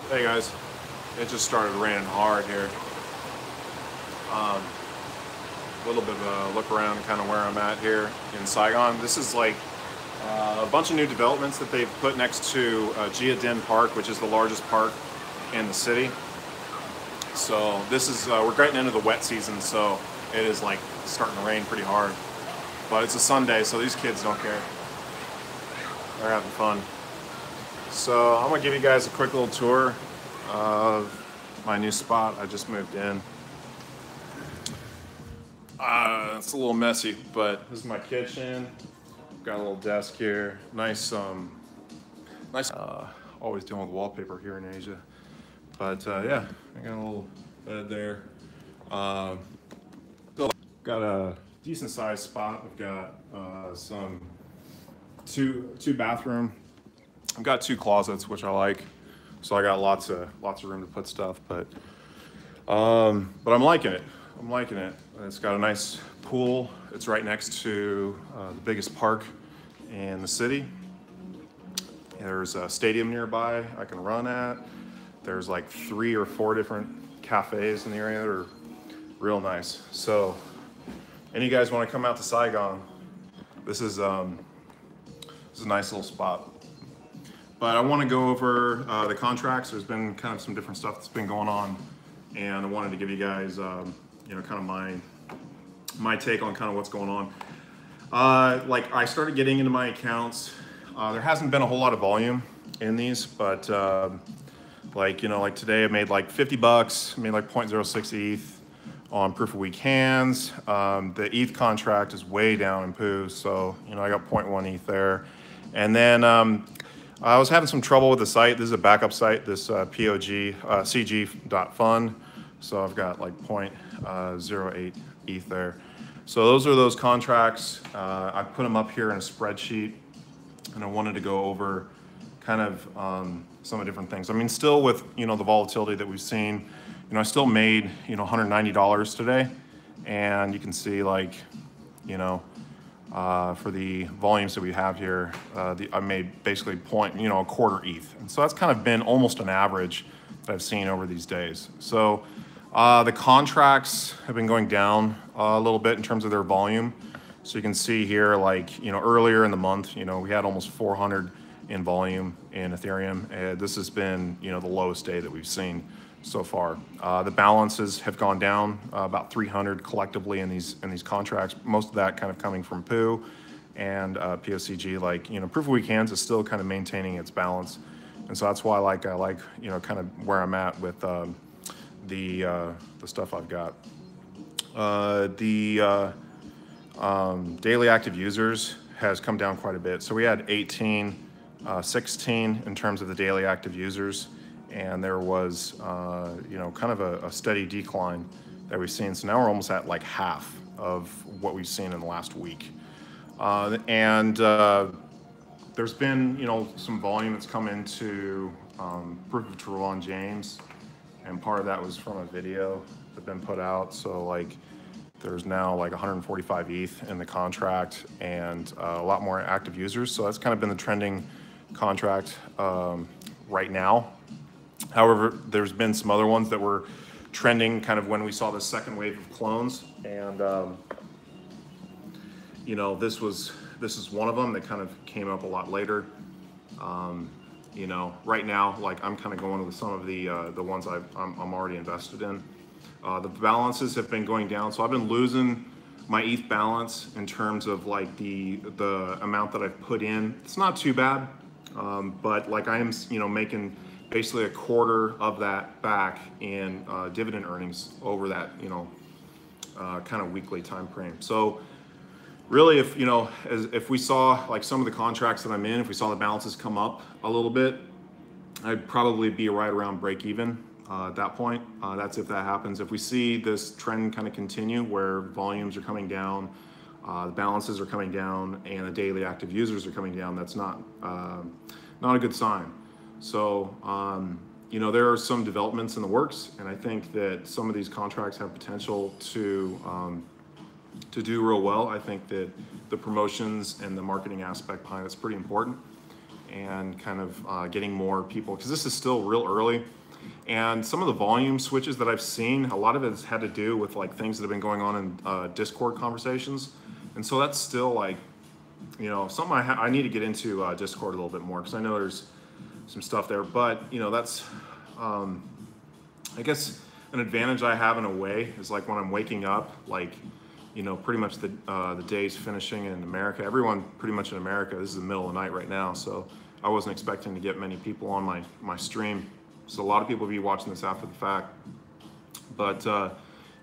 Hey guys, it just started raining hard here. A little bit of a look around kind of where I'm at here in Saigon. This is like a bunch of new developments that they've put next to Din Park, which is the largest park in the city. So this is, we're getting into the wet season, so it is like starting to rain pretty hard. But it's a Sunday, so these kids don't care. They're having fun. So I'm gonna give you guys a quick little tour of my new spot. I just moved in. It's a little messy, but this is my kitchen. Got a little desk here. Nice, always dealing with wallpaper here in Asia. But yeah, I got a little bed there. Got a decent sized spot. I've got two bathroom. I've got two closets, which I like. So I got lots of room to put stuff, but I'm liking it. I'm liking it. It's got a nice pool. It's right next to the biggest park in the city. There's a stadium nearby I can run at. There's like 3 or 4 different cafes in the area that are real nice. So any of you guys want to come out to Saigon, this is a nice little spot. But I want to go over the contracts. There's been kind of some different stuff that's been going on, and I wanted to give you guys, you know, kind of my take on kind of what's going on. Like I started getting into my accounts. There hasn't been a whole lot of volume in these, but like, you know, like today I made like 50 bucks, made like 0.06 ETH on proof of week hands. The ETH contract is way down in Pooh, so, you know, I got 0.1 ETH there. And then I was having some trouble with the site. This is a backup site, this POCG.fund. So I've got like 0.08 ETH there. So those are those contracts. I put them up here in a spreadsheet, and I wanted to go over kind of some of the different things. I mean, still with, you know, the volatility that we've seen, you know, I still made, you know, $190 today. And you can see like, you know, for the volumes that we have here, I made basically a quarter ETH. And so that's kind of been almost an average that I've seen over these days. So the contracts have been going down a little bit in terms of their volume. So you can see here, like, you know, earlier in the month, you know, we had almost 400 in volume in Ethereum. This has been, you know, the lowest day that we've seen so far. The balances have gone down about 300 collectively in these contracts. Most of that kind of coming from Pooh and POCG. Like, you know, proof of week hands is still kind of maintaining its balance, and so that's why I like you know, kind of where I'm at with the stuff I've got. Daily active users has come down quite a bit. So we had 16 in terms of the daily active users. And there was, you know, kind of a steady decline that we've seen. So now we're almost at like half of what we've seen in the last week. There's been, you know, some volume that's come into proof of true on James. And part of that was from a video that's been put out. So like there's now like 145 ETH in the contract and a lot more active users. So that's kind of been the trending contract right now. However, there's been some other ones that were trending kind of when we saw the second wave of clones, and you know, this is one of them that kind of came up a lot later. You know, right now, like I'm kind of going with some of the ones I'm already invested in. The balances have been going down, so I've been losing my ETH balance in terms of like the amount that I've put in. It's not too bad, but like I am, you know, making basically a quarter of that back in dividend earnings over that, you know, kind of weekly time frame. So really, if, you know, if we saw like some of the contracts that I'm in, if we saw the balances come up a little bit, I'd probably be right around break even at that point. That's if that happens. If we see this trend kind of continue where volumes are coming down, the balances are coming down, and the daily active users are coming down, that's not a good sign. So, you know, there are some developments in the works, and I think that some of these contracts have potential to do real well. I think that the promotions and the marketing aspect behind it's pretty important. and kind of getting more people, because this is still real early. And some of the volume switches that I've seen, a lot of it has had to do with like things that have been going on in Discord conversations. And so that's still like, you know, something I need to get into Discord a little bit more, because I know there's some stuff there. But, you know, that's, I guess an advantage I have in a way is like when I'm waking up, like, you know, pretty much the day's finishing in America. Everyone pretty much in America, this is the middle of the night right now. So I wasn't expecting to get many people on my stream. So a lot of people will be watching this after the fact. But,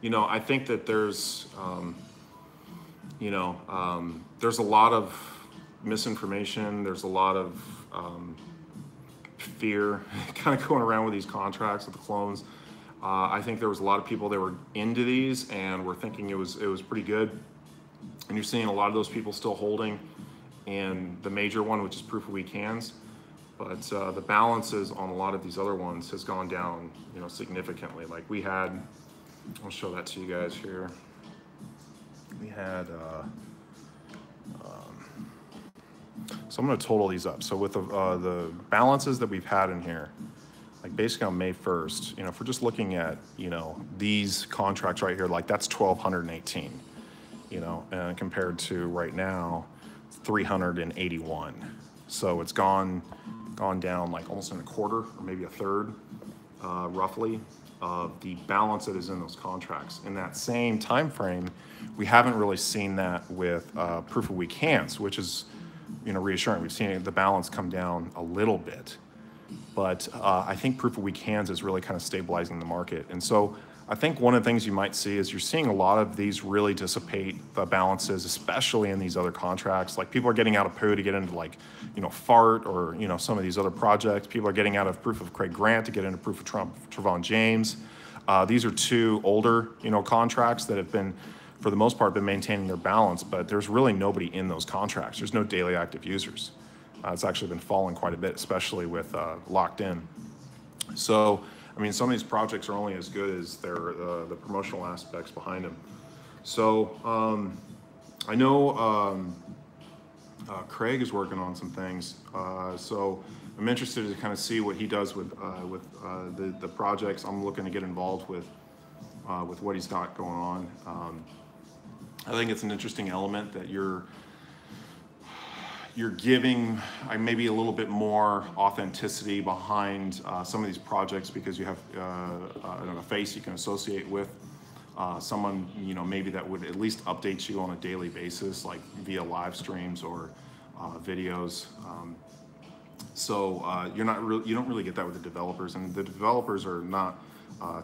you know, I think that there's, you know, there's a lot of misinformation. There's a lot of fear kind of going around with these contracts with the clones. I think there was a lot of people that were into these and were thinking it was pretty good. And you're seeing a lot of those people still holding in the major one, which is proof of weak hands. But the balances on a lot of these other ones has gone down, you know, significantly. Like we had, I'll show that to you guys here. We had, so I'm going to total these up. So with the balances that we've had in here, like basically on May 1st, you know, if we're just looking at, you know, these contracts right here, like that's 1,218, you know, and compared to right now, 381. So it's gone down like almost in a quarter or maybe a third, roughly, of the balance that is in those contracts. In that same time frame, we haven't really seen that with proof of weak hands, which is, you know, reassuring. We've seen the balance come down a little bit, but I think proof of weak hands is really kind of stabilizing the market. And so I think one of the things you might see is you're seeing a lot of these really dissipate the balances, especially in these other contracts. Like people are getting out of Pooh to get into like, you know, FART or, you know, some of these other projects. People are getting out of proof of Craig Grant to get into proof of Trevon James. These are two older, you know, contracts that have been, for the most part, been maintaining their balance, but there's really nobody in those contracts. There's no daily active users. It's actually been falling quite a bit, especially with LockedIn. So, I mean, some of these projects are only as good as their the promotional aspects behind them. So I know Craig is working on some things. So I'm interested to kind of see what he does with the projects. I'm looking to get involved with what he's got going on. I think it's an interesting element that you're giving maybe a little bit more authenticity behind some of these projects, because you have a face you can associate with, someone, you know, maybe that would at least update you on a daily basis, like via live streams or videos. So you don't really get that with the developers, and the developers are not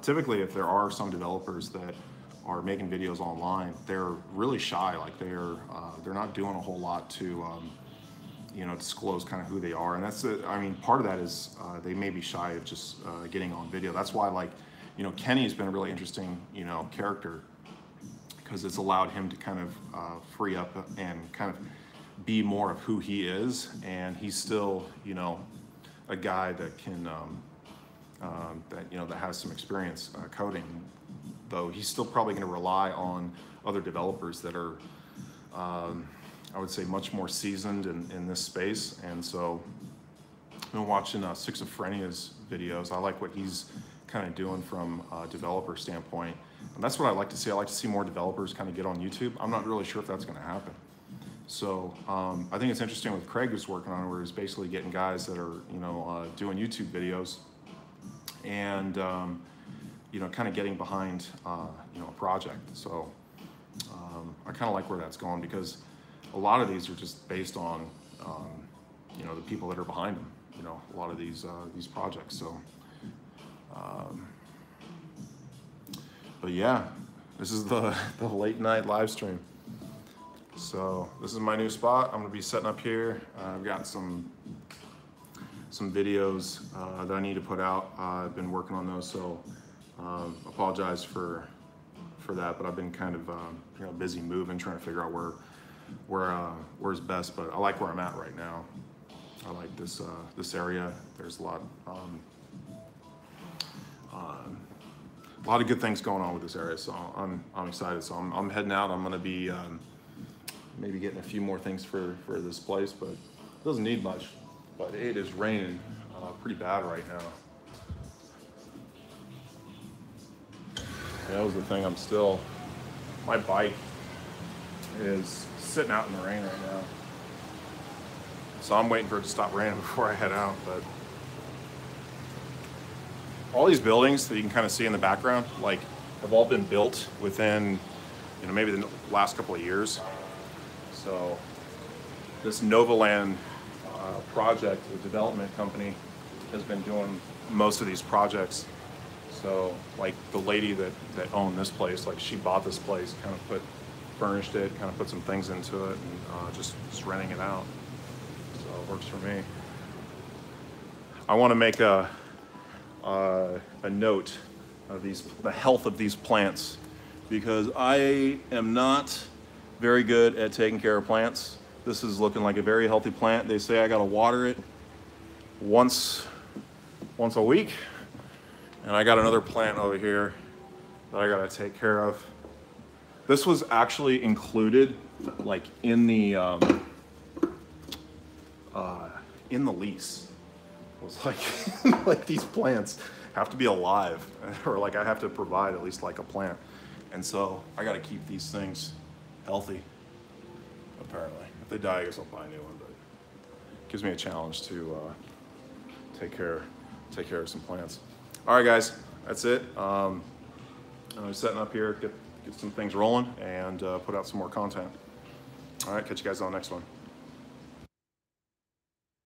typically, if there are some developers that are making videos online, they're really shy. Like they're not doing a whole lot to you know, disclose kind of who they are. And that's, I mean, part of that is they may be shy of just getting on video. That's why, like, you know, Kenny's been a really interesting, you know, character, because it's allowed him to kind of free up and kind of be more of who he is. And he's still, you know, a guy that can, that, you know, that has some experience coding, though he's still probably going to rely on other developers that are, I would say, much more seasoned in this space. And so I've been watching Schizophrenia's videos. I like what he's kind of doing from a developer standpoint. And that's what I like to see. I like to see more developers kind of get on YouTube. I'm not really sure if that's going to happen. So I think it's interesting with Craig who's working on it, where he's basically getting guys that are, you know, doing YouTube videos and, you know, kind of getting behind, you know, a project. So I kind of like where that's going, because a lot of these are just based on, you know, the people that are behind them. You know, a lot of these projects. So, but yeah, this is the late night live stream. So this is my new spot. I'm gonna be setting up here. I've got some videos that I need to put out. I've been working on those, so apologize for that. But I've been kind of you know, busy moving, trying to figure out where's best. But I like where I'm at right now. I like this area. There's a lot of good things going on with this area, so I'm excited. So I'm heading out. I'm gonna be maybe getting a few more things for this place, but it doesn't need much. but it is raining pretty bad right now. That was the thing, my bike is sitting out in the rain right now. So I'm waiting for it to stop raining before I head out, but all these buildings that you can kind of see in the background, like, have all been built within, you know, maybe the last couple of years. So this Novaland project, the development company, has been doing most of these projects. So like the lady that owned this place, like she bought this place, kind of furnished it, kind of put some things into it, and just renting it out. So it works for me. I want to make a note of the health of these plants, because I am not very good at taking care of plants. This is looking like a very healthy plant. They say I gotta water it once a week. And I got another plant over here that I gotta take care of. This was actually included like in the lease. It was like, like these plants have to be alive, or like I have to provide at least like a plant. And so I gotta keep these things healthy, apparently. If they die, I guess I'll buy a new one, but it gives me a challenge to take care of some plants. All right, guys, that's it. I'm setting up here, get some things rolling, and put out some more content. All right, catch you guys on the next one.